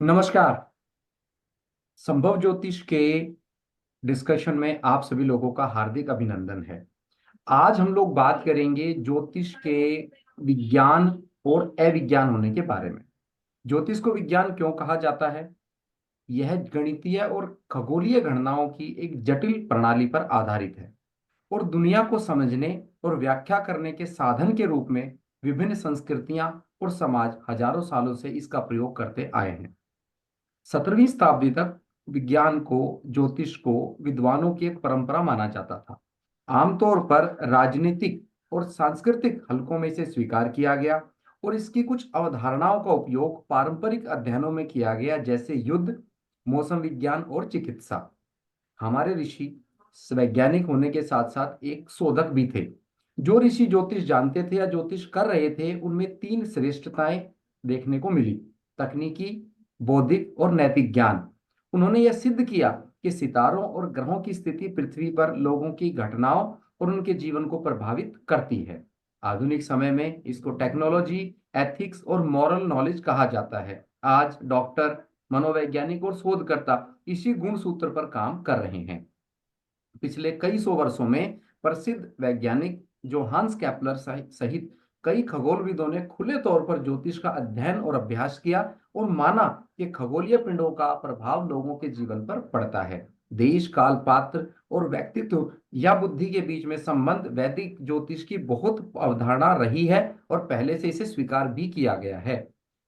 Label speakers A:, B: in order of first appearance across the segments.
A: नमस्कार। संभव ज्योतिष के डिस्कशन में आप सभी लोगों का हार्दिक अभिनंदन है। आज हम लोग बात करेंगे ज्योतिष के विज्ञान और अविज्ञान होने के बारे में। ज्योतिष को विज्ञान क्यों कहा जाता है? यह गणितीय और खगोलीय गणनाओं की एक जटिल प्रणाली पर आधारित है और दुनिया को समझने और व्याख्या करने के साधन के रूप में विभिन्न संस्कृतियां और समाज हजारों सालों से इसका प्रयोग करते आए हैं। 17वीं शताब्दी तक विज्ञान को, ज्योतिष को विद्वानों की एक परंपरा माना जाता था। आमतौर पर राजनीतिक और सांस्कृतिक हलकों में इसे स्वीकार किया गया और इसकी कुछ अवधारणाओं का उपयोग पारंपरिक अध्ययनों में किया गया, जैसे युद्ध, मौसम विज्ञान और चिकित्सा। हमारे ऋषि वैज्ञानिक होने के साथ साथ एक शोधक भी थे। जो ऋषि ज्योतिष जानते थे या ज्योतिष कर रहे थे, उनमें तीन श्रेष्ठताएं देखने को मिली: तकनीकी, बौद्धिक और नैतिक ज्ञान। उन्होंने यह सिद्ध किया कि सितारों और ग्रहों की स्थिति पृथ्वी पर लोगों की घटनाओं और उनके जीवन को प्रभावित करती है। आधुनिक समय में इसको टेक्नोलॉजी, एथिक्स और मॉरल नॉलेज कहा जाता है। आज डॉक्टर, मनोवैज्ञानिक और शोधकर्ता इसी गुण सूत्र पर काम कर रहे हैं। पिछले कई सौ वर्षों में प्रसिद्ध वैज्ञानिक जोहान्स केपलर सहित कई खगोलविदों ने खुले तौर पर ज्योतिष का अध्ययन और अभ्यास किया और माना कि खगोलीय पिंडों का प्रभाव लोगों के जीवन पर पड़ता है। देश, काल, पात्र और व्यक्तित्व या बुद्धि के बीच में संबंध वैदिक ज्योतिष की बहुत अवधारणा रही है और पहले से इसे स्वीकार भी किया गया है।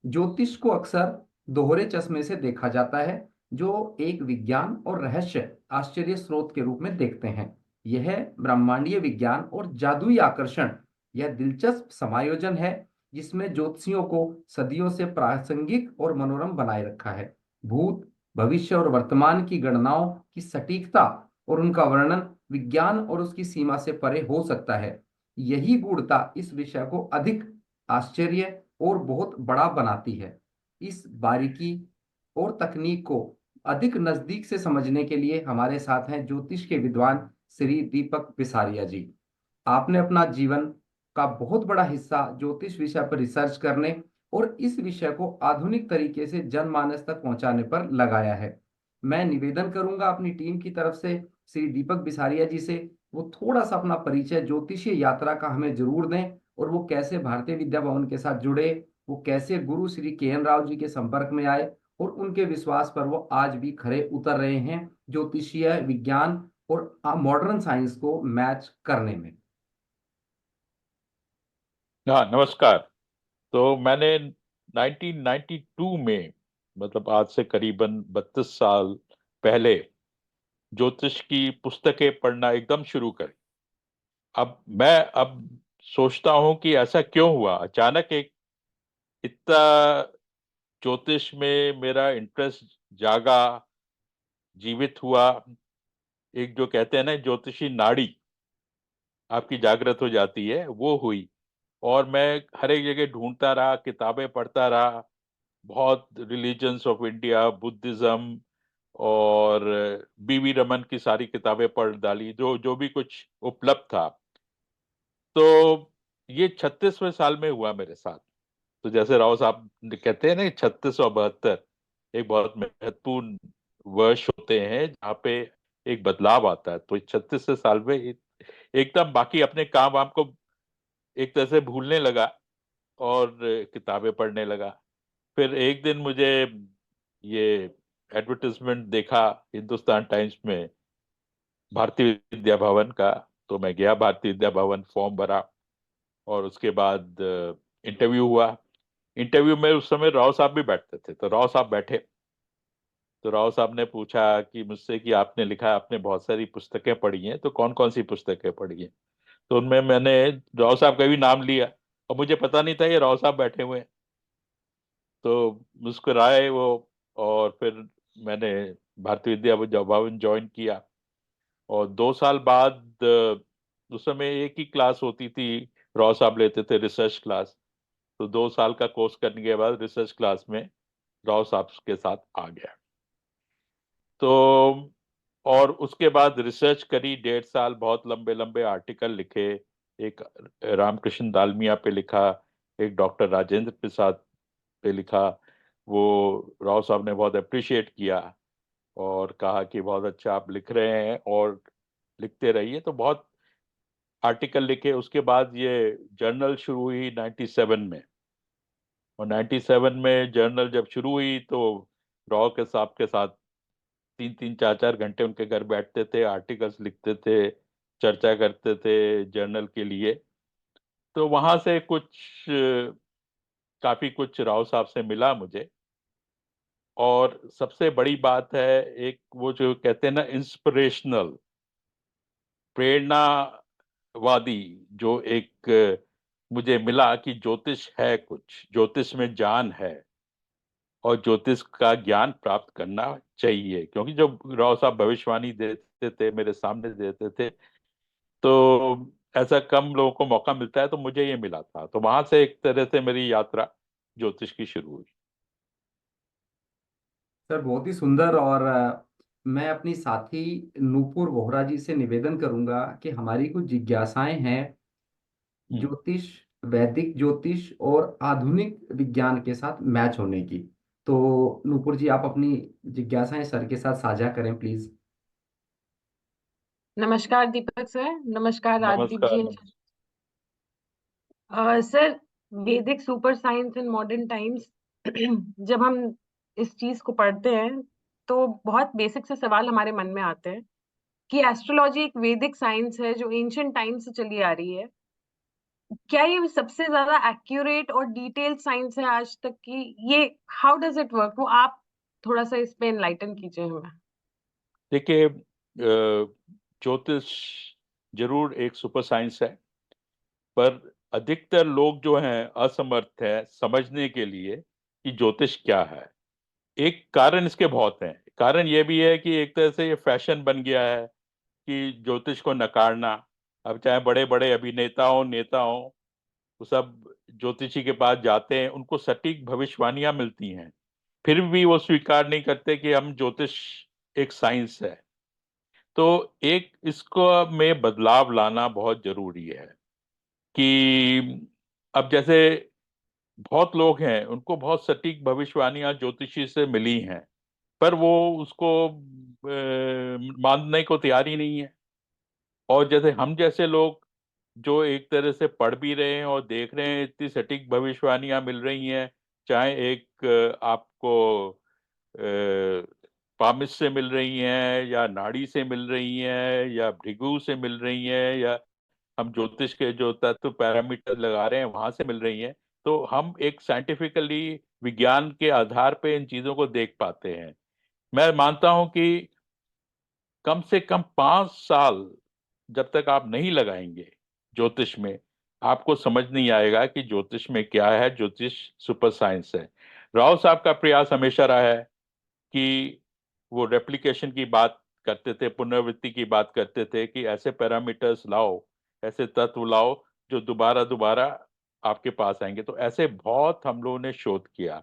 A: ज्योतिष को अक्सर दोहरे चश्मे से देखा जाता है, जो एक विज्ञान और रहस्य आश्चर्य स्रोत के रूप में देखते हैं। यह ब्रह्मांडीय विज्ञान और जादुई आकर्षण, यह दिलचस्प समायोजन है जिसमें ज्योतिषियों को सदियों से प्रासंगिक और मनोरम बनाए रखा है। भूत, भविष्य और वर्तमान की गणनाओं की सटीकता और उनका वर्णन विज्ञान और उसकी सीमा से परे हो सकता है। यही गूढ़ता इस विषय को अधिक आश्चर्य और बहुत बड़ा बनाती है। इस बारीकी और तकनीक को अधिक नजदीक से समझने के लिए हमारे साथ हैं ज्योतिष के विद्वान श्री दीपक बिसारिया जी। आपने अपना जीवन का बहुत बड़ा हिस्सा ज्योतिष विषय पर रिसर्च करने और इस विषय को आधुनिक तरीके से जनमानस तक पहुंचाने पर लगाया है। मैं निवेदन करूंगा अपनी टीम की तरफ से श्री दीपक बिसारिया जी से, वो थोड़ा सा अपना परिचय ज्योतिषीय यात्रा का हमें जरूर दें और वो कैसे भारतीय विद्या भवन के साथ जुड़े, वो कैसे गुरु श्री के एन राव जी के संपर्क में आए और उनके विश्वास पर वो आज भी खरे उतर रहे हैं ज्योतिषीय विज्ञान और मॉडर्न साइंस को मैच करने में।
B: हाँ, नमस्कार। तो मैंने 1992 में, मतलब आज से करीबन 32 साल पहले, ज्योतिष की पुस्तकें पढ़ना एकदम शुरू करी। अब सोचता हूँ कि ऐसा क्यों हुआ, अचानक एक इतना ज्योतिष में मेरा इंटरेस्ट जागा, जीवित हुआ। एक जो कहते हैं ना, ज्योतिषी नाड़ी आपकी जागृत हो जाती है, वो हुई। और मैं हर एक जगह ढूंढता रहा, किताबें पढ़ता रहा, बहुत रिलीजन्स ऑफ इंडिया, बुद्धिज्म और बीवी रमन की सारी किताबें पढ़ डाली, जो जो भी कुछ उपलब्ध था। तो ये 36वें साल में हुआ मेरे साथ। तो जैसे राव साहब कहते हैं ना, 3672 एक बहुत महत्वपूर्ण वर्ष होते हैं जहाँ पे एक बदलाव आता है। तो 36वें साल में एकदम बाकी अपने काम वाम को एक तरह से भूलने लगा और किताबें पढ़ने लगा। फिर एक दिन मुझे ये एडवर्टाइजमेंट देखा हिंदुस्तान टाइम्स में, भारतीय विद्या भवन का। तो मैं गया भारतीय विद्या भवन, फॉर्म भरा और उसके बाद इंटरव्यू हुआ। इंटरव्यू में उस समय राव साहब भी बैठते थे, तो राव साहब बैठे। तो राव साहब ने पूछा कि मुझसे कि आपने लिखा है, आपने बहुत सारी पुस्तकें पढ़ी हैं, तो कौन कौन सी पुस्तकें पढ़ी हैं। तो उनमें मैंने राव साहब का भी नाम लिया और मुझे पता नहीं था ये राव साहब बैठे हुए हैं। तो मुस्कुराए वो। और फिर मैंने भारतीय विद्या भवन ज्वाइन किया। और 2 साल बाद उस समय एक ही क्लास होती थी, राव साहब लेते थे रिसर्च क्लास। तो 2 साल का कोर्स करने के बाद रिसर्च क्लास में राव साहब के साथ आ गया। तो और उसके बाद रिसर्च करी 1.5 साल, बहुत लंबे लंबे आर्टिकल लिखे। एक रामकृष्ण दालमिया पे लिखा, एक डॉक्टर राजेंद्र प्रसाद पे लिखा, वो राव साहब ने बहुत अप्रिशिएट किया और कहा कि बहुत अच्छा आप लिख रहे हैं और लिखते रहिए। तो बहुत आर्टिकल लिखे। उसके बाद ये जर्नल शुरू हुई 97 में, और 97 में जर्नल जब शुरू हुई तो राव के साहब के साथ 3 3 4 4 घंटे उनके घर बैठते थे, आर्टिकल्स लिखते थे, चर्चा करते थे जर्नल के लिए। तो वहां से काफी कुछ राव साहब से मिला मुझे। और सबसे बड़ी बात है, एक वो जो कहते हैं ना, इंस्पिरेशनल, प्रेरणावादी, जो एक मुझे मिला कि ज्योतिष है, कुछ ज्योतिष में जान है और ज्योतिष का ज्ञान प्राप्त करना चाहिए। क्योंकि जब राव साहब भविष्यवाणी देते थे, मेरे सामने देते थे, तो ऐसा कम लोगों को मौका मिलता है, तो मुझे ये मिला था। तो वहां से एक तरह से मेरी यात्रा ज्योतिष की शुरू हुई।
A: सर बहुत ही सुंदर। और मैं अपनी साथी नूपुर वोहरा जी से निवेदन करूंगा कि हमारी कुछ जिज्ञासाएं हैं
B: हम्म।
A: ज्योतिष, वैदिक ज्योतिष और आधुनिक विज्ञान के साथ मैच होने की। तो नूपुर जी, आप अपनी जिज्ञासाएं सर के साथ साझा करें प्लीज।
C: नमस्कार दीपक सर। नमस्कार राजदीप
B: नमस्कार,
C: जी।
B: नमस्कार।
C: सर, वैदिक super science in modern times जब हम इस चीज को पढ़ते हैं तो बहुत बेसिक से सवाल हमारे मन में आते हैं कि एस्ट्रोलॉजी एक वैदिक साइंस है जो एंशियंट टाइम से चली आ रही है। क्या ये सबसे ज्यादा एक्यूरेट और डिटेल्ड साइंस है आज तक की? ये हाउ डज इट वर्क, वो आप थोड़ा सा इस पे एनलाइटन कीजिए हमें।
B: देखिए, ज्योतिष जरूर एक सुपर साइंस है, पर अधिकतर लोग जो हैं असमर्थ हैं समझने के लिए कि ज्योतिष क्या है। एक कारण इसके बहुत हैं। कारण ये भी है कि एक तरह से ये फैशन बन गया है कि ज्योतिष को नकारना। अब चाहे बड़े बड़े अभिनेता हो, नेता हो, वो सब ज्योतिषी के पास जाते हैं, उनको सटीक भविष्यवाणियां मिलती हैं, फिर भी वो स्वीकार नहीं करते कि हम ज्योतिष एक साइंस है। तो एक इसको में बदलाव लाना बहुत जरूरी है कि अब जैसे बहुत लोग हैं, उनको बहुत सटीक भविष्यवाणियां ज्योतिषी से मिली हैं, पर वो उसको मानने को तैयार ही नहीं है। और जैसे हम जैसे लोग जो एक तरह से पढ़ भी रहे हैं और देख रहे हैं, इतनी सटीक भविष्यवाणियां मिल रही हैं, चाहे एक आपको पामिश से मिल रही हैं, या नाड़ी से मिल रही हैं, या भृगु से मिल रही हैं, या हम ज्योतिष के जो तत्व पैरामीटर लगा रहे हैं वहां से मिल रही हैं। तो हम एक साइंटिफिकली, विज्ञान के आधार पे इन चीजों को देख पाते हैं। मैं मानता हूं कि कम से कम 5 साल जब तक आप नहीं लगाएंगे ज्योतिष में, आपको समझ नहीं आएगा कि ज्योतिष में क्या है, ज्योतिष सुपर साइंस है। राव साहब का प्रयास हमेशा रहा है कि वो रेप्लिकेशन की बात करते थे, पुनरावृत्ति की बात करते थे कि ऐसे पैरामीटर्स लाओ, ऐसे तत्व लाओ जो दोबारा दोबारा आपके पास आएंगे। तो ऐसे बहुत हम लोगों ने शोध किया।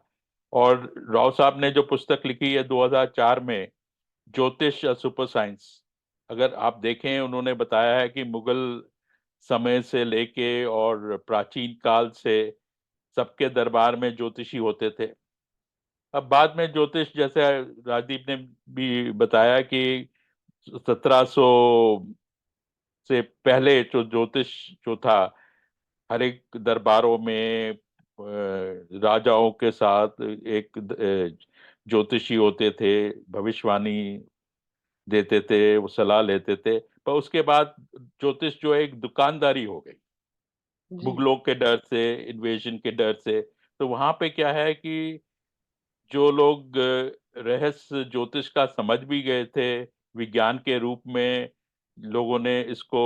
B: और राव साहब ने जो पुस्तक लिखी है 2004 में, ज्योतिष या सुपर साइंस, अगर आप देखें, उन्होंने बताया है कि मुगल समय से लेके और प्राचीन काल से सबके दरबार में ज्योतिषी होते थे। अब बाद में ज्योतिष, जैसे राजदीप ने भी बताया कि 1700 से पहले जो ज्योतिष जो था, हर एक दरबारों में राजाओं के साथ एक ज्योतिषी होते थे, भविष्यवाणी देते थे, वो सलाह लेते थे। पर उसके बाद ज्योतिष जो है एक दुकानदारी हो गई,
C: जी।
B: मुगलों के डर से, इन्वेजन के डर से। तो वहां पे क्या है कि जो लोग रहस्य ज्योतिष का समझ भी गए थे, विज्ञान के रूप में लोगों ने इसको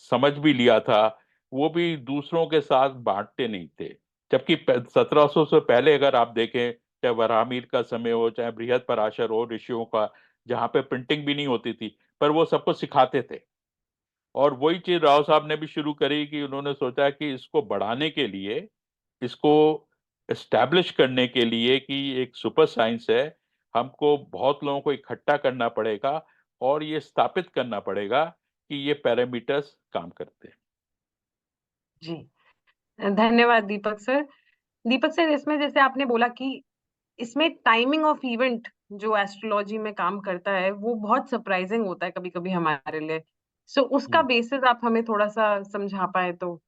B: समझ भी लिया था, वो भी दूसरों के साथ बांटते नहीं थे। जबकि 1700 से पहले अगर आप देखें, चाहे वराहमिहिर का समय हो, चाहे बृहद पराशर हो ऋषियों का, जहाँ पे प्रिंटिंग भी नहीं होती थी, पर वो सबको सिखाते थे। और वही चीज राव साहब ने भी शुरू करी कि उन्होंने सोचा कि इसको बढ़ाने के लिए, इसको एस्टैब्लिश करने के लिए कि एक सुपर साइंस है, हमको बहुत लोगों को इकट्ठा करना पड़ेगा और ये स्थापित करना पड़ेगा कि ये पैरामीटर्स काम करते हैं।
C: जी, धन्यवाद दीपक सर। दीपक सर, इसमें जैसे आपने बोला कि इसमें टाइमिंग ऑफ इवेंट जो एस्ट्रोलॉजी में काम करता है वो बहुत सरप्राइजिंग होता है कभी कभी हमारे लिए। सो उसका
B: हम्म।
C: बेसिस आप हमें थोड़ा सा समझा पाए तो।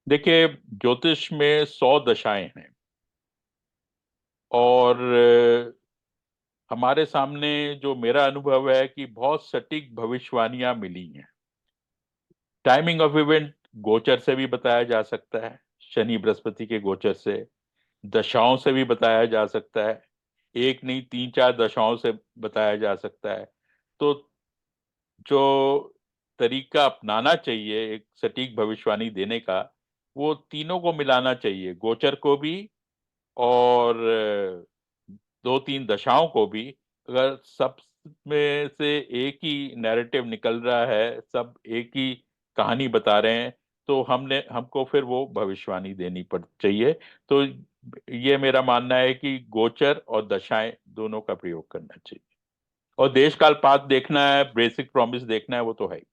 B: देखिए, ज्योतिष में 100 दशाएं हैं, और हमारे सामने जो मेरा अनुभव है कि बहुत सटीक भविष्यवाणियां मिली हैं। टाइमिंग ऑफ इवेंट गोचर से भी बताया जा सकता है, शनि बृहस्पति के गोचर से, दशाओं से भी बताया जा सकता है, एक नहीं 3-4 दशाओं से बताया जा सकता है। तो जो तरीका अपनाना चाहिए एक सटीक भविष्यवाणी देने का, वो तीनों को मिलाना चाहिए, गोचर को भी और 2-3 दशाओं को भी। अगर सब में से एक ही नैरेटिव निकल रहा है, सब एक ही कहानी बता रहे हैं, तो हमको फिर वो भविष्यवाणी देनी पड़ चाहिए। तो ये मेरा मानना है कि गोचर और दशाएं दोनों का प्रयोग करना चाहिए, और देश काल पात देखना है, बेसिक प्रॉमिस देखना है, वो तो है ही।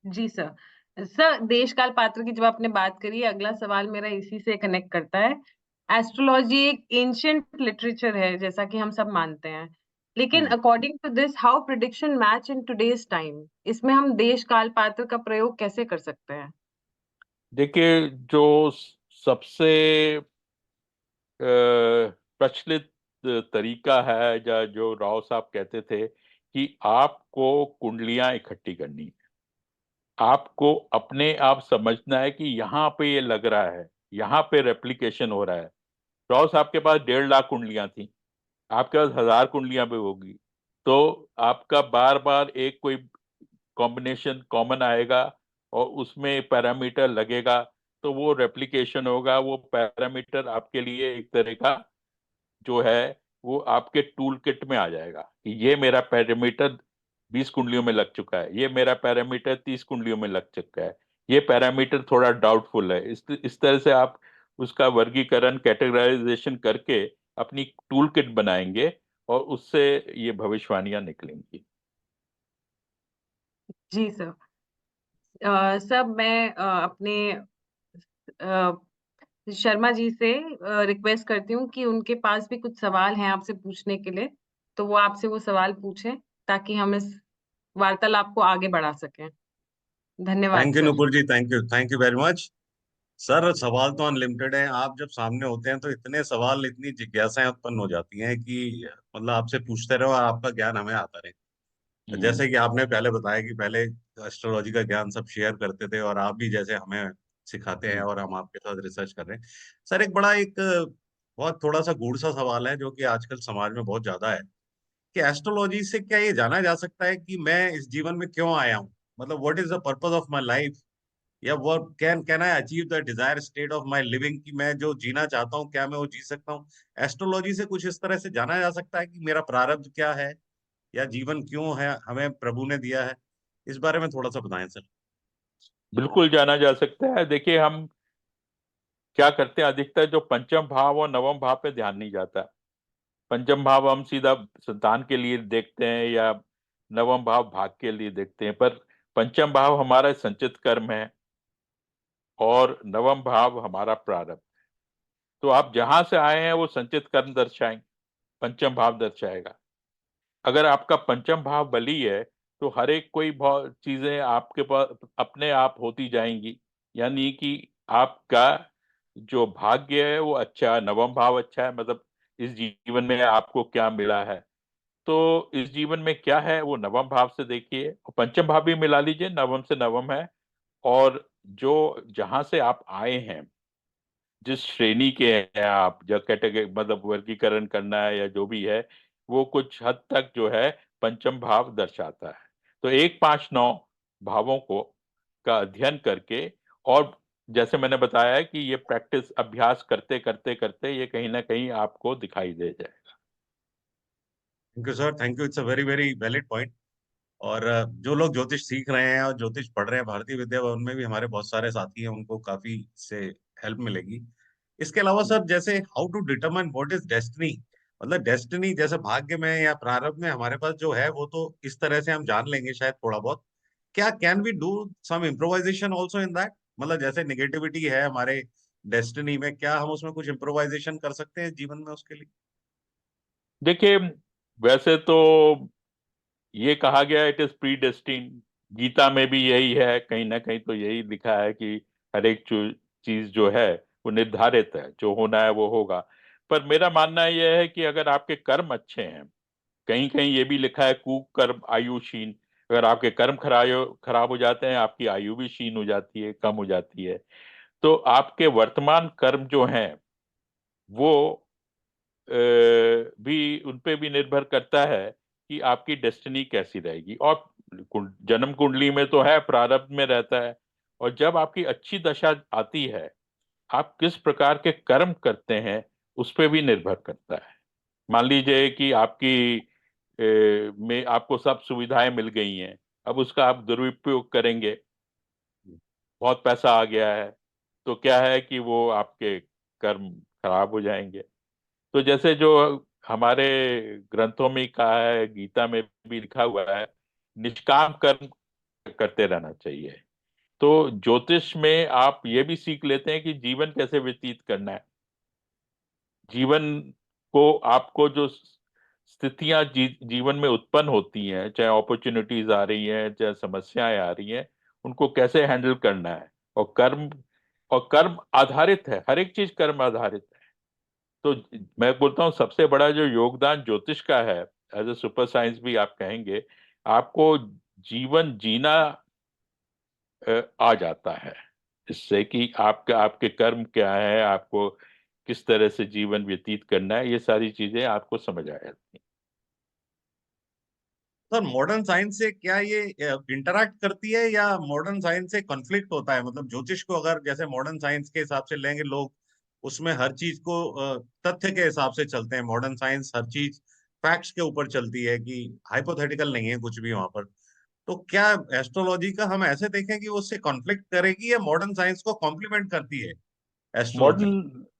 C: जी सर। सर, देश काल पात्र की जब आपने बात करी, अगला सवाल मेरा इसी से कनेक्ट करता है। एस्ट्रोलॉजी एक एंशियंट लिटरेचर है जैसा कि हम सब मानते हैं, लेकिन
B: hmm.
C: According to this how prediction match in today's time, इसमें हम देश काल पात्र का प्रयोग कैसे कर सकते हैं?
B: देखिए, जो सबसे प्रचलित तरीका है, या जो राव साहब कहते थे कि आपको कुंडलियां इकट्ठी करनी है, आपको अपने आप समझना है कि यहाँ पे ये लग रहा है, यहाँ पे रेप्लिकेशन हो रहा है। राव साहब के पास 1.5 लाख कुंडलियां थी, आपके पास 1000 कुंडलियां भी होगी, तो आपका बार बार एक कोई कॉम्बिनेशन कॉमन आएगा, और उसमें पैरामीटर लगेगा, तो वो रेप्लिकेशन होगा। वो पैरामीटर आपके लिए एक तरह का जो है, वो आपके टूल किट में आ जाएगा कि ये मेरा पैरामीटर 20 कुंडलियों में लग चुका है, ये मेरा पैरामीटर 30 कुंडलियों में लग चुका है, ये पैरामीटर थोड़ा डाउटफुल है। इस तरह से आप उसका वर्गीकरण, कैटेगराइजेशन करके अपनी टूल किट बनाएंगे, और उससे ये भविष्यवाणियां निकलेंगी।
C: जी सर। सर, मैं अपने शर्मा जी से रिक्वेस्ट करती हूँ कि उनके पास भी कुछ सवाल हैं आपसे पूछने के लिए, तो वो आपसे वो सवाल पूछें ताकि हम इस वार्तालाप को आगे बढ़ा सकें। धन्यवाद
D: thank you
C: sir.
D: Nupur ji, thank you very much. Sir, सवाल तो अनलिमिटेड है। आप जब सामने होते हैं तो इतने सवाल, इतनी जिज्ञासाएं उत्पन्न हो जाती हैं कि मतलब आपसे पूछते रहो और आपका ज्ञान हमें आता रहे।
B: हम्म।
D: जैसे कि आपने पहले बताया कि पहले एस्ट्रोलॉजी का ज्ञान सब शेयर करते थे, और आप भी जैसे हमें सिखाते हैं
B: हम्म।
D: और हम आपके साथ रिसर्च कर रहे हैं। सर, एक बहुत थोड़ा सा गूढ़ सा सवाल है जो कि आजकल समाज में बहुत ज्यादा है, कि एस्ट्रोलॉजी से क्या ये जाना जा सकता है कि मैं इस जीवन में क्यों आया हूँ? मतलब what is the purpose of my life, या वो can I achieve the desire state of my living, कि मैं जो जीना चाहता हूँ क्या मैं वो जी सकता हूँ? एस्ट्रोलॉजी से कुछ इस तरह से जाना जा सकता है कि मेरा प्रारब्ध क्या है, या जीवन क्यों है हमें प्रभु ने दिया है? इस बारे में थोड़ा सा बताएं सर।
B: बिल्कुल जाना जा सकता है। देखिए, हम क्या करते हैं, अधिकतर जो पंचम भाव और नवम भाव पे ध्यान नहीं जाता। पंचम भाव हम सीधा संतान के लिए देखते हैं, या नवम भाव भाग के लिए देखते हैं, पर पंचम भाव हमारा संचित कर्म है, और नवम भाव हमारा प्रारब्ध। तो आप जहां से आए हैं वो संचित कर्म दर्शाएंगे, पंचम भाव दर्शाएगा। अगर आपका पंचम भाव बली है, तो हर एक कोई चीजें आपके पास अपने आप होती जाएंगी। यानी कि आपका जो भाग्य है वो अच्छा है, नवम भाव अच्छा है, मतलब इस जीवन में आपको क्या मिला है, तो इस जीवन में क्या है वो नवम भाव से देखिए, और पंचम भाव भी मिला लीजिए, नवम से नवम है। और जो जहां से आप आए हैं, जिस श्रेणी के हैं आप, जो कैटेगरी मतलब वर्गीकरण करना है या जो भी है, वो कुछ हद तक जो है पंचम भाव दर्शाता है। तो 1-5-9 भावों को का अध्ययन करके, और जैसे मैंने बताया है कि ये प्रैक्टिस, अभ्यास करते करते करते ये कहीं ना कहीं आपको दिखाई दे जाए।
D: Thank you sir, thank you. It's a very very valid point. और जो लोग ज्योतिष सीख रहे हैं और ज्योतिष पढ़ रहे हैं भारतीय विद्या भवन में भी, हमारे बहुत सारे साथी हैं, उनको काफी से हेल्प मिलेगी। इसके अलावा सर, जैसे how to determine what is destiny, मतलब डेस्टिनी जैसे भाग्य में या प्रारब्ध में हमारे पास जो है वो तो इस तरह से हम जान लेंगे शायद थोड़ा बहुत। क्या can we do some improvisation also in that? मतलब जैसे निगेटिविटी है हमारे डेस्टिनी में, क्या हम उसमें कुछ इम्प्रोवाइजेशन कर सकते हैं जीवन में उसके लिए?
B: देखिए, वैसे तो ये कहा गया it is predestine, Gita में भी यही है, कहीं ना कहीं तो यही लिखा है कि हर एक चीज जो है वो निर्धारित है, जो होना है वो होगा। पर मेरा मानना यह है कि अगर आपके कर्म अच्छे हैं, कहीं कहीं ये भी लिखा है कुकर्म आयु क्षीण, अगर आपके कर्म खराब खराब हो जाते हैं, आपकी आयु भी क्षीण हो जाती है, कम हो जाती है। तो आपके वर्तमान कर्म जो हैं वो भी उन पे भी निर्भर करता है कि आपकी डेस्टिनी कैसी रहेगी। और जन्म कुंडली में तो है, प्रारब्ध में रहता है। और जब आपकी अच्छी दशा आती है, आप किस प्रकार के कर्म करते हैं उस पे भी निर्भर करता है। मान लीजिए कि आपकी में आपको सब सुविधाएं मिल गई हैं, अब उसका आप दुरुपयोग करेंगे, बहुत पैसा आ गया है, तो क्या है कि वो आपके कर्म खराब हो जाएंगे। तो जैसे जो हमारे ग्रंथों में कहा है, गीता में भी लिखा हुआ है, निष्काम कर्म करते रहना चाहिए। तो ज्योतिष में आप ये भी सीख लेते हैं कि जीवन कैसे व्यतीत करना है। जीवन को आपको जो स्थितियां जीवन में उत्पन्न होती हैं, चाहे अपॉर्चुनिटीज आ रही हैं, चाहे समस्याएं आ रही हैं, उनको कैसे हैंडल करना है। और कर्म आधारित है, हर एक चीज कर्म आधारित है। तो मैं बोलता हूँ सबसे बड़ा जो योगदान ज्योतिष का है, एज ए सुपर साइंस भी आप कहेंगे, आपको जीवन जीना आ जाता है इससे कि आपका आपके कर्म क्या है, आपको किस तरह से जीवन व्यतीत करना है, ये सारी चीजें आपको समझ आ जाती
D: सर मॉडर्न साइंस से क्या ये इंटरैक्ट करती है, या मॉडर्न साइंस से कॉन्फ्लिक्ट होता है? मतलब ज्योतिष को अगर जैसे मॉडर्न साइंस के हिसाब से लेंगे लोग, उसमें हर चीज को तथ्य के हिसाब से चलते हैं। मॉडर्न साइंस हर चीज फैक्ट्स के ऊपर चलती है, कि हाइपोथेटिकल नहीं है कुछ भी वहां पर। तो क्या एस्ट्रोलॉजी का हम ऐसे देखें कि वो उससे कॉन्फ्लिक्ट करेगी, या मॉडर्न साइंस को कॉम्प्लीमेंट करती है
B: है।
D: एस्ट्रोलॉजी?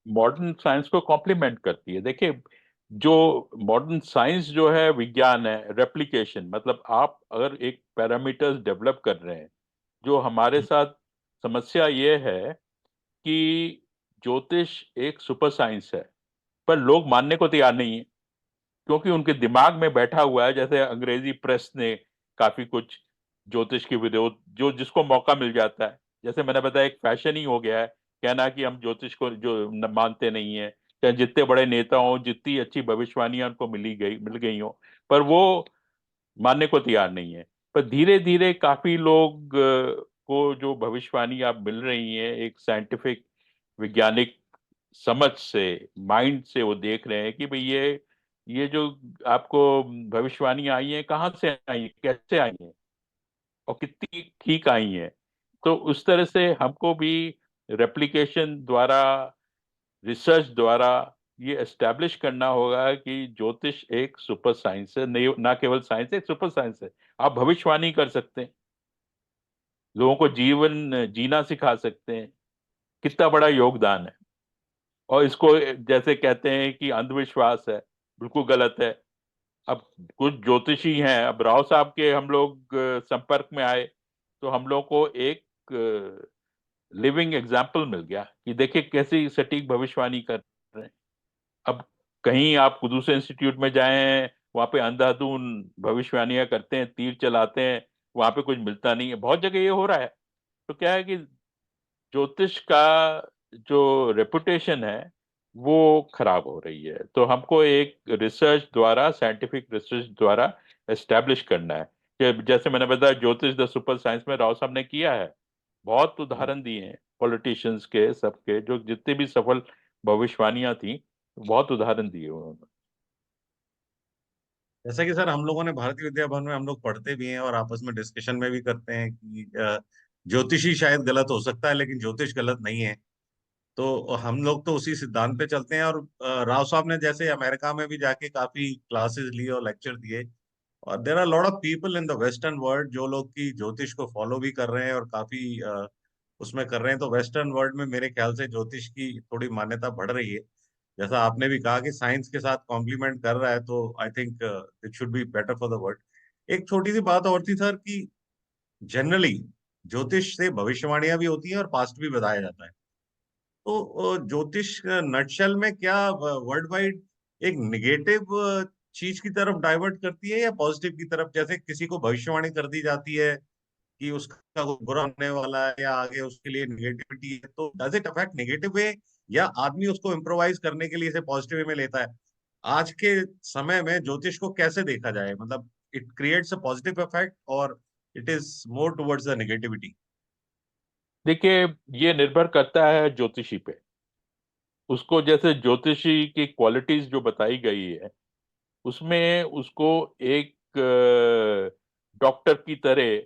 B: मॉडर्न साइंस को कॉम्प्लीमेंट करती है। देखिए, जो मॉडर्न साइंस जो है विज्ञान है, रेप्लिकेशन, मतलब आप अगर एक पैरामीटर्स डेवलप कर रहे हैं, जो हमारे साथ समस्या ये है कि ज्योतिष एक सुपर साइंस है, पर लोग मानने को तैयार नहीं है, क्योंकि उनके दिमाग में बैठा हुआ है। जैसे अंग्रेजी प्रेस ने काफी कुछ ज्योतिष के विरोध, जो जिसको मौका मिल जाता है, जैसे मैंने बताया, एक फैशन ही हो गया है कहना कि हम ज्योतिष को जो मानते नहीं है। चाहे जितने बड़े नेता हों, जितनी अच्छी भविष्यवाणियां उनको मिल गई हो, पर वो मानने को तैयार नहीं है। पर धीरे धीरे काफी लोग को जो भविष्यवाणी आप मिल रही है, एक साइंटिफिक वैज्ञानिक समझ से, माइंड से वो देख रहे हैं कि भाई ये जो आपको भविष्यवाणी आई है, कहाँ से आई है, कैसे आई है, और कितनी ठीक आई है। तो उस तरह से हमको भी रेप्लिकेशन द्वारा, रिसर्च द्वारा ये एस्टेब्लिश करना होगा कि ज्योतिष एक सुपर साइंस है, नहीं ना केवल साइंस है, एक सुपर साइंस है। आप भविष्यवाणी कर सकते हैं, लोगों को जीवन जीना सिखा सकते हैं, कितना बड़ा योगदान है। और इसको जैसे कहते हैं कि अंधविश्वास है, बिल्कुल गलत है। अब कुछ ज्योतिषी हैं, अब राव साहब के हम लोग संपर्क में आए, तो हम लोग को एक लिविंग एग्जाम्पल मिल गया कि देखिए कैसी सटीक भविष्यवाणी कर रहे हैं। अब कहीं आप दूसरे इंस्टीट्यूट में जाएं, वहां पे अंधाधुन भविष्यवाणियां करते हैं, तीर चलाते हैं, वहां पे कुछ मिलता नहीं है। बहुत जगह ये हो रहा है। तो क्या है कि ज्योतिष का जो रेपुटेशन है वो खराब हो रही है। तो हमको एक रिसर्च द्वारा, साइंटिफिक रिसर्च द्वारा एस्टेब्लिश करना है कि जैसे मैंने बताया, ज्योतिष द सुपर साइंस में राव साहब ने किया है। बहुत उदाहरण दिए हैं पॉलिटिशियंस के, सबके, जो जितने भी सफल भविष्यवाणियां थी, बहुत उदाहरण दिए उन्होंने।
D: जैसा कि सर हम लोगों ने भारतीय विद्या भवन में हम लोग पढ़ते भी हैं और आपस में डिस्कशन में भी करते हैं कि ज्योतिषी शायद गलत हो सकता है, लेकिन ज्योतिष गलत नहीं है। तो हम लोग तो उसी सिद्धांत पे चलते हैं। और राव साहब ने जैसे अमेरिका में भी जाके काफी क्लासेस लिए और लेक्चर दिए, और there are lot of people in the western world जो लोग की ज्योतिष को फॉलो भी कर रहे हैं और काफी उसमें कर रहे हैं। तो वेस्टर्न वर्ल्ड में मेरे ख्याल से ज्योतिष की थोड़ी मान्यता बढ़ रही है। जैसा आपने भी कहा कि साइंस के साथ कॉम्प्लीमेंट कर रहा है, तो I think it should be better for the world. एक छोटी सी बात और थी सर, कि जनरली ज्योतिष से भविष्यवाणियां भी होती हैं और पास्ट भी बताया जाता है। तो ज्योतिष नटशेल में क्या वर्ल्ड वाइड एक निगेटिव चीज की तरफ डाइवर्ट करती है या पॉजिटिव की तरफ? जैसे किसी को भविष्यवाणी कर दी जाती है कि उसका कुछ बुरा होने वाला है या आगे उसके लिए निगेटिविटी है, तो does it affect negative way, या आदमी उसको इम्प्रोवाइज करने के लिए इसे पॉजिटिव वे में लेता है? आज के समय में ज्योतिष को कैसे देखा जाए? मतलब it creates a positive effect और it is more towards the negativity?
B: देखिए, ये निर्भर करता है ज्योतिषी पे। उसको जैसे ज्योतिषी की क्वालिटीज जो बताई गई है, उसमें उसको एक डॉक्टर की तरह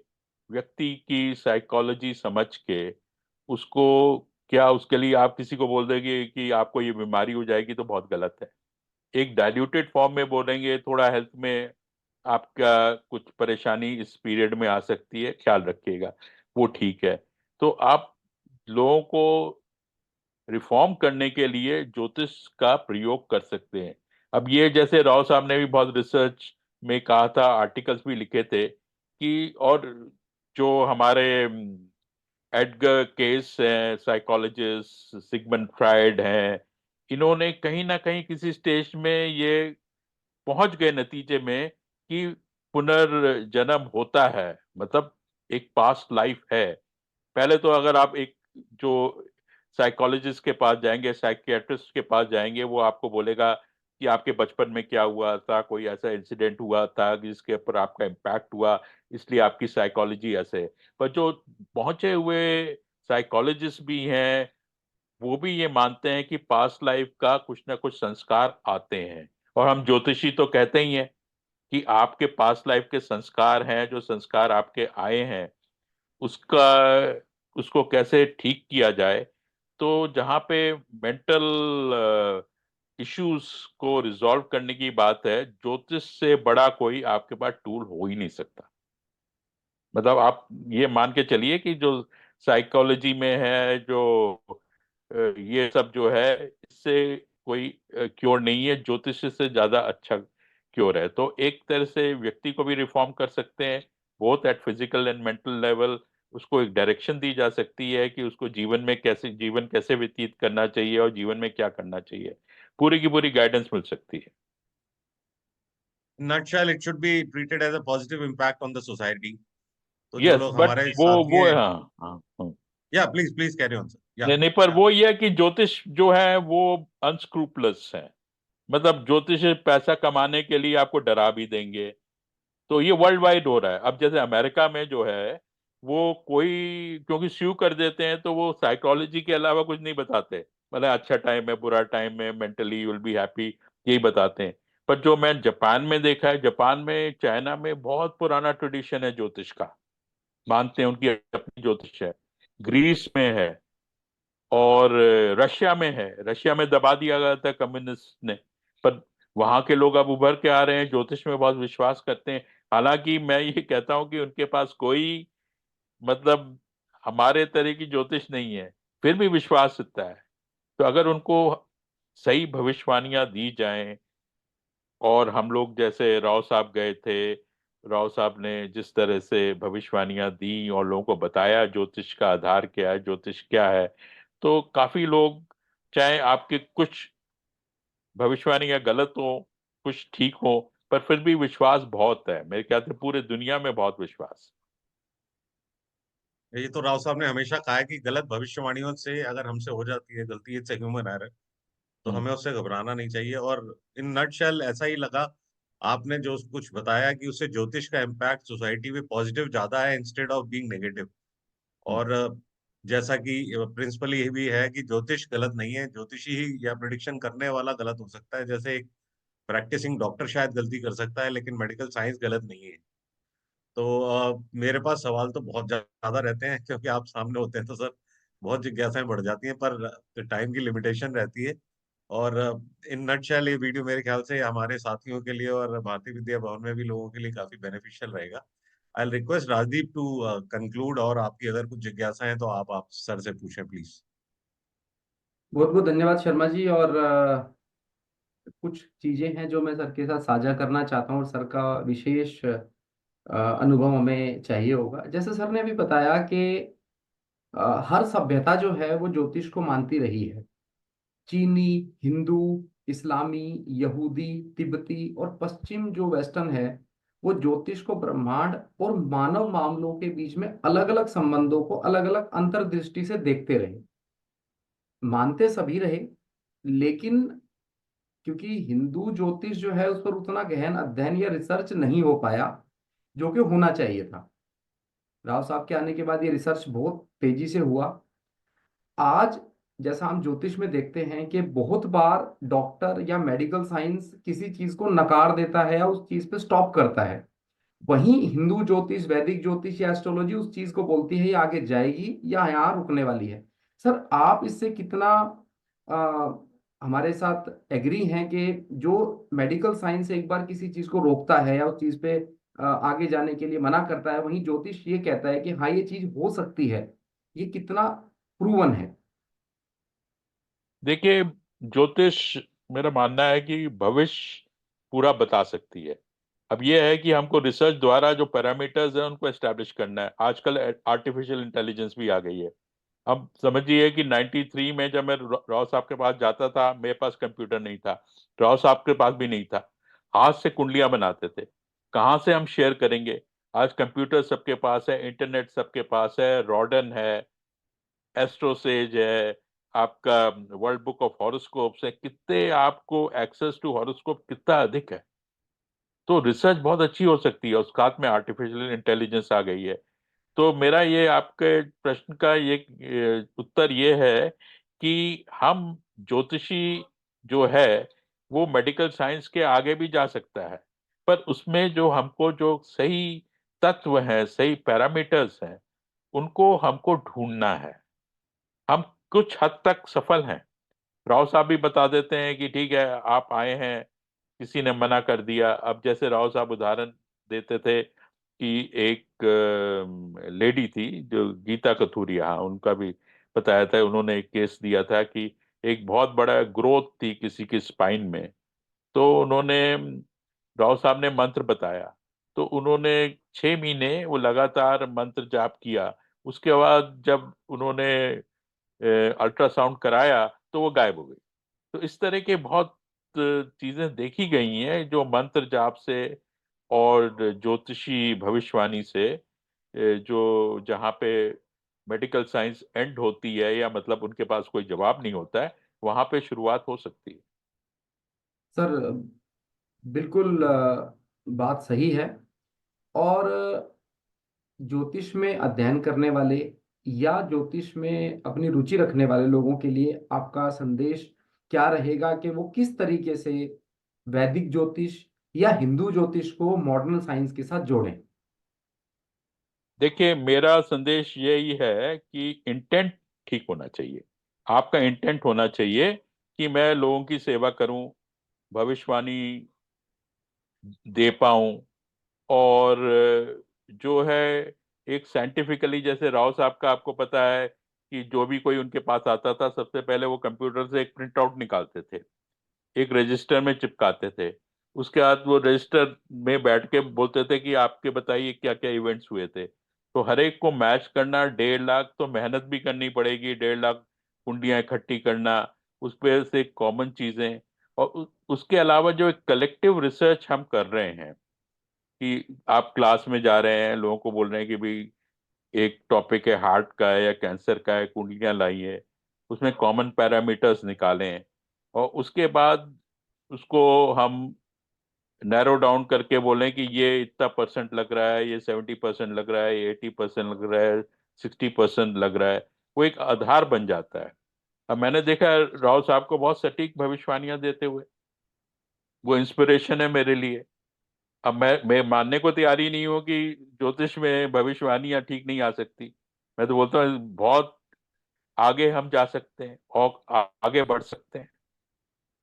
B: व्यक्ति की साइकोलॉजी समझ के उसको, क्या उसके लिए आप किसी को बोल देंगे कि आपको ये बीमारी हो जाएगी तो बहुत गलत है। एक डाइल्यूटेड फॉर्म में बोलेंगे, थोड़ा हेल्थ में आपका कुछ परेशानी इस पीरियड में आ सकती है, ख्याल रखिएगा, वो ठीक है। तो आप लोगों को रिफॉर्म करने के लिए ज्योतिष का प्रयोग कर सकते हैं। अब ये जैसे राव साहब ने भी बहुत रिसर्च में कहा था, आर्टिकल्स भी लिखे थे कि, और जो हमारे एडगर केस हैं, साइकोलॉजिस्ट सिगमंड फ्राइड हैं, इन्होंने कहीं ना कहीं किसी स्टेज में ये पहुंच गए नतीजे में कि पुनर्जन्म होता है, मतलब एक पास्ट लाइफ है। पहले तो अगर आप एक जो साइकोलॉजिस्ट के पास जाएंगे, साइकियाट्रिस्ट के पास जाएंगे, वो आपको बोलेगा कि आपके बचपन में क्या हुआ था, कोई ऐसा इंसिडेंट हुआ था जिसके ऊपर आपका इम्पैक्ट हुआ, इसलिए आपकी साइकोलॉजी ऐसे है। पर जो पहुंचे हुए साइकोलॉजिस्ट भी हैं, वो भी ये मानते हैं कि पास्ट लाइफ का कुछ ना कुछ संस्कार आते हैं। और हम ज्योतिषी तो कहते ही हैं कि आपके पास्ट लाइफ के संस्कार हैं, जो संस्कार आपके आए हैं उसका, उसको कैसे ठीक किया जाए। तो जहाँ पे मेंटल इश्यूज को रिजॉल्व करने की बात है, ज्योतिष से बड़ा कोई आपके पास टूल हो ही नहीं सकता। मतलब आप ये मान के चलिए कि जो साइकोलॉजी में है, जो ये सब जो है, इससे कोई क्योर नहीं है, ज्योतिष से ज्यादा अच्छा क्योर है। तो एक तरह से व्यक्ति को भी रिफॉर्म कर सकते हैं, both at physical and mental level. उसको एक डायरेक्शन दी जा सकती है कि उसको जीवन कैसे व्यतीत करना चाहिए और जीवन में क्या करना चाहिए, पूरी की पूरी गाइडेंस मिल सकती है।
D: Nutshell it should be treated as a positive impact on the society. तो जो
B: यस,
D: लोग
B: बट
D: हमारे
B: वो
D: साथी हैं,
B: हाँ हाँ हाँ।
D: या please please carry on sir, या
B: नहीं नहीं, पर
D: या
B: वो ये है कि ज्योतिष जो है वो अनस्क्रूपलस है। मतलब ज्योतिष पैसा कमाने के लिए आपको डरा भी देंगे। तो ये वर्ल्ड वाइड हो रहा है। अब जैसे अमेरिका में जो है, वो कोई क्योंकि स्यू कर देते हैं तो वो साइकोलॉजी के अलावा कुछ नहीं बताते। मतलब अच्छा टाइम है, बुरा टाइम है, mentally you will be happy, यही बताते हैं। पर जो मैं जापान में देखा है, जापान में, चाइना में बहुत पुराना ट्रेडिशन है ज्योतिष का, मानते हैं, उनकी अपनी ज्योतिष है। ग्रीस में है, और रशिया में है। रशिया में दबा दिया गया था कम्युनिस्ट ने, पर वहां के लोग अब उभर के आ रहे हैं, ज्योतिष में बहुत विश्वास करते हैं। हालांकि मैं ये कहता हूं कि उनके पास कोई, मतलब हमारे तरह की ज्योतिष नहीं है, फिर भी विश्वास इतना है। तो अगर उनको सही भविष्यवाणियां दी जाएं, और हम लोग जैसे राव साहब गए थे, राव साहब ने जिस तरह से भविष्यवाणियां दी और लोगों को बताया ज्योतिष का आधार क्या है, ज्योतिष क्या है, तो काफी लोग, चाहे आपके कुछ भविष्यवाणियां गलत हो, कुछ ठीक हो, पर फिर भी विश्वास बहुत है, मेरे ख्याल से पूरे दुनिया में बहुत विश्वास।
D: ये तो राव साहब ने हमेशा कहा है कि गलत भविष्यवाणियों से अगर हमसे हो जाती है गलती, इट्स ह्यूमन एरर, तो
B: हम्म।
D: हमें उससे घबराना नहीं चाहिए। और इन नटशेल ऐसा ही लगा आपने जो कुछ बताया कि उससे ज्योतिष का इम्पैक्ट सोसाइटी में पॉजिटिव ज्यादा है इंस्टेड ऑफ बीइंग नेगेटिव।
B: हम्म।
D: और जैसा कि प्रिंसिपल ये भी है कि ज्योतिष गलत नहीं है, ज्योतिषी ही या प्रिडिक्शन करने वाला गलत हो सकता है। जैसे एक प्रैक्टिसिंग डॉक्टर शायद गलती कर सकता है, लेकिन मेडिकल साइंस गलत नहीं है। तो मेरे पास सवाल तो बहुत ज्यादा रहते हैं, क्योंकि आप सामने होते हैं तो सर बहुत जिज्ञासाएं बढ़ जाती हैं, पर टाइम की लिमिटेशन रहती है। और इन नटशेल ये वीडियो मेरे ख्याल से हमारे साथियों के लिए और भारतीय विद्या भवन में भी लोगों के लिए काफी बेनिफिशियल रहेगा। I request Rajdeep to conclude, और आपकी अगर कुछ जिज्ञासा है तो आप सर से पूछें प्लीज।
A: बहुत बहुत धन्यवाद शर्मा जी। और कुछ चीजें हैं जो मैं सर के साथ साझा करना चाहता हूँ, और सर का विशेष अनुभव हमें चाहिए होगा। जैसे सर ने अभी बताया कि हर सभ्यता जो है वो ज्योतिष को मानती रही है। चीनी, हिंदू, इस्लामी, यहूदी, तिब्बती और पश्चिम जो वेस्टर्न है, वो ज्योतिष को ब्रह्मांड और मानव मामलों के बीच में अलग अलग संबंधों को अलग अलग अंतर्दृष्टि से देखते रहे। मानते सभी रहे, लेकिन क्योंकि हिंदू ज्योतिष जो है उस पर उतना गहन अध्ययन या रिसर्च नहीं हो पाया जो कि होना चाहिए था। राव साहब के आने के बाद ये रिसर्च बहुत तेजी से हुआ। आज जैसा हम ज्योतिष में देखते हैं कि बहुत बार डॉक्टर या मेडिकल साइंस किसी चीज को नकार देता है या उस चीज पे स्टॉप करता है, वहीं हिंदू ज्योतिष, वैदिक ज्योतिष या एस्ट्रोलॉजी उस चीज को बोलती है ये आगे जाएगी या यहाँ रुकने वाली है। सर, आप इससे कितना आ, हमारे साथ एग्री हैं कि जो मेडिकल साइंस एक बार किसी चीज को रोकता है या उस चीज पे आगे जाने के लिए मना करता है, वहीं ज्योतिष ये कहता है कि हाँ ये चीज हो सकती है, ये कितना प्रूवन है?
B: देखिए, ज्योतिष, मेरा मानना है कि भविष्य पूरा बता सकती है। अब यह है कि हमको रिसर्च द्वारा जो पैरामीटर्स हैं उनको एस्टेब्लिश करना है। आजकल आर्टिफिशियल इंटेलिजेंस भी आ गई है। अब समझिए कि 93 में जब मैं राव साहब के पास जाता था, मेरे पास कंप्यूटर नहीं था, राव साहब के पास भी नहीं था। हाथ से कुंडलियां बनाते थे। कहाँ से हम शेयर करेंगे? आज कंप्यूटर सबके पास है, इंटरनेट सबके पास है, रॉडन है, एस्ट्रोसेज है, आपका वर्ल्ड बुक ऑफ हॉरोस्कोप्स है। कितने आपको एक्सेस टू हॉरोस्कोप कितना अधिक है। तो रिसर्च बहुत अच्छी हो सकती है। उस साथ में आर्टिफिशियल इंटेलिजेंस आ गई है। तो मेरा ये आपके प्रश्न का ये उत्तर ये है कि हम ज्योतिषी जो है वो मेडिकल साइंस के आगे भी जा सकता है, पर उसमें जो हमको जो सही तत्व हैं, सही पैरामीटर्स हैं, उनको हमको ढूंढना है। हम कुछ हद तक सफल हैं। राव साहब भी बता देते हैं कि ठीक है, आप आए हैं, किसी ने मना कर दिया। अब जैसे राव साहब उदाहरण देते थे कि एक लेडी थी जो गीता कथूरिया, हाँ, उनका भी बताया था। उन्होंने एक केस दिया था कि एक बहुत बड़ा ग्रोथ थी किसी की स्पाइन में। तो उन्होंने, राव साहब ने मंत्र बताया। तो उन्होंने 6 महीने वो लगातार मंत्र जाप किया। उसके बाद जब उन्होंने अल्ट्रासाउंड कराया तो वो गायब हो गई। तो इस तरह के बहुत चीजें देखी गई हैं जो मंत्र जाप से और ज्योतिषी भविष्यवाणी से, जो जहाँ पे मेडिकल साइंस एंड होती है, या मतलब उनके पास कोई जवाब नहीं होता है, वहां पे शुरुआत हो सकती है।
A: सर, बिल्कुल बात सही है। और ज्योतिष में अध्ययन करने वाले या ज्योतिष में अपनी रुचि रखने वाले लोगों के लिए आपका संदेश क्या रहेगा कि वो किस तरीके से वैदिक ज्योतिष या हिंदू ज्योतिष को मॉडर्न साइंस के साथ जोड़ें?
B: देखिए, मेरा संदेश यही है कि इंटेंट ठीक होना चाहिए। आपका इंटेंट होना चाहिए कि मैं लोगों की सेवा करूं, भविष्यवाणी दे पाऊं। और जो है, एक साइंटिफिकली, जैसे राव साहब का आपको पता है कि जो भी कोई उनके पास आता था सबसे पहले वो कंप्यूटर से एक प्रिंट आउट निकालते थे, एक रजिस्टर में चिपकाते थे। उसके बाद वो रजिस्टर में बैठ के बोलते थे कि आपके बताइए क्या क्या इवेंट्स हुए थे। तो हर एक को मैच करना, 1.5 लाख तो मेहनत भी करनी पड़ेगी, 1.5 लाख कुंडियां इकट्ठी करना, उस पे से कॉमन चीजें। और उसके अलावा जो एक कलेक्टिव रिसर्च हम कर रहे हैं कि आप क्लास में जा रहे हैं, लोगों को बोल रहे हैं कि भाई एक टॉपिक है, हार्ट का है या कैंसर का है, कुंडलियां लाइए, उसमें कॉमन पैरामीटर्स निकालें, और उसके बाद उसको हम नैरो डाउन करके बोलें कि ये इतना परसेंट लग रहा है, ये 70% लग रहा है, ये 80% लग रहा है, 60% लग रहा है। वो एक आधार बन जाता है। अब मैंने देखा है राव साहब को बहुत सटीक भविष्यवाणियां देते हुए। वो इंस्पिरेशन है मेरे लिए। अब मैं मानने को तैयार ही नहीं हूँ कि ज्योतिष में भविष्यवाणियां ठीक नहीं आ सकती। मैं तो बोलता हूँ बहुत आगे हम जा सकते हैं और आगे बढ़ सकते हैं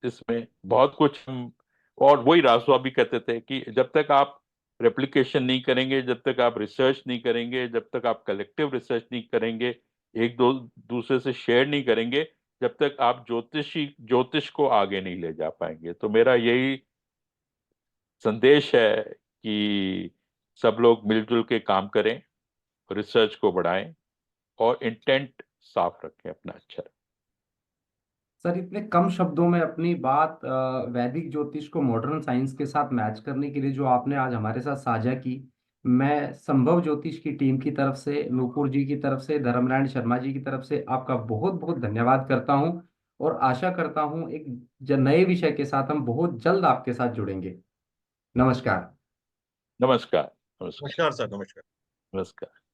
B: इसमें बहुत कुछ हम। और वही रासवा भी कहते थे कि जब तक आप रेप्लिकेशन नहीं करेंगे, जब तक आप रिसर्च नहीं करेंगे, जब तक आप कलेक्टिव रिसर्च नहीं करेंगे, एक दो दूसरे से शेयर नहीं करेंगे, जब तक आप ज्योतिष को आगे नहीं ले जा पाएंगे। तो मेरा यही संदेश है कि सब लोग मिलजुल के काम करें, रिसर्च को बढ़ाएं, और इंटेंट साफ रखें अपना। अच्छा,
A: सर, इतने कम शब्दों में अपनी बात वैदिक ज्योतिष को मॉडर्न साइंस के साथ मैच करने के लिए जो आपने आज हमारे साथ साझा की, मैं संभव ज्योतिष की टीम की तरफ से, नूपुर जी की तरफ से, धर्मनारायण शर्मा जी की तरफ से आपका बहुत बहुत धन्यवाद करता हूं। और आशा करता हूं एक नए विषय के साथ हम बहुत जल्द आपके साथ जुड़ेंगे। नमस्कार।
B: नमस्कार। नमस्कार।
D: नमस्कार सर, नमस्कार।
B: नमस्कार।